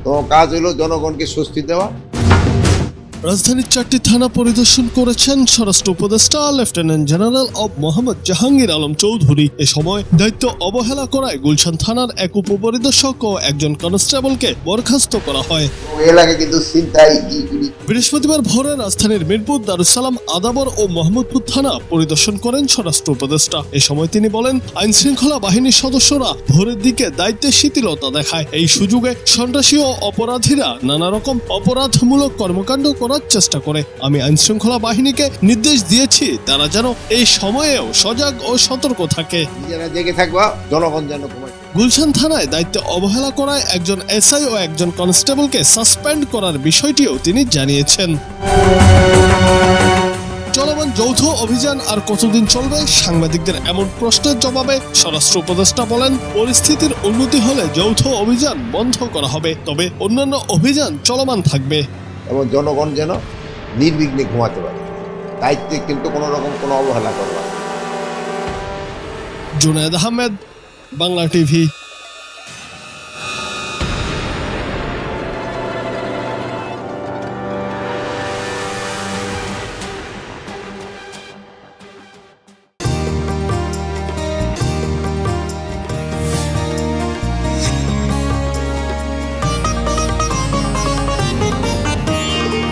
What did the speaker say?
তোমার কাজ হলো জনগণকে স্বস্তি দেওয়া। রাজধানীর 4টি থানা পরিদর্শন করেছেন স্বরাষ্ট্র উপদেষ্টা লেফটেন্যান্ট জেনারেল অব মোহাম্মদ জাহাঙ্গীর আলম চৌধুরী। এ সময় দায়িত্ব অবহেলা করায় গুলশান থানার এক উপপরিদর্শক ও একজন কনস্টেবলকে বরখাস্ত করা হয়। বৃহস্পতিবার ভোরে রাজধানীর মিরপুর, দারুসালাম, আদাবর ও মোহাম্মদপুর থানা পরিদর্শন করেন স্বরাষ্ট্র উপদেষ্টা। এ সময় তিনি বলেন, আইন শৃঙ্খলা বাহিনীর সদস্যরা ভোরের দিকে দায়িত্বে শিথিলতা দেখায়। এই সুযোগে সন্ত্রাসী ও অপরাধীরা নানা রকম অপরাধমূলক কর্মকাণ্ড করার চেষ্টা করে। আমি আইন শৃঙ্খলা বাহিনীকে নির্দেশ দিয়েছি তারা যেন এই সময়েও সজাগ ও সতর্ক থাকে। গুলশান থানায় দায়িত্ব অবহেলা করায় একজন এসআই ও একজন কনস্টেবলকে সাসপেন্ড করার বিষয়টিও তিনি জানিয়েছেন। চলমান যৌথ অভিযান আর কতদিন চলবে? সাংবাদিকদের এমন প্রশ্নের জবাবে স্বরাষ্ট্র উপদেষ্টা বলেন, পরিস্থিতির উন্নতি হলে যৌথ অভিযান বন্ধ করা হবে, তবে অন্যান্য অভিযান চলমান থাকবে এবং জনগণ যেন নির্বিঘ্নে ঘুমাতে পারে। দায়িত্বে কিন্তু কোনো রকম কোনো অবহেলা করবে না। জুনায়েদ আহমেদ, বাংলা টিভি।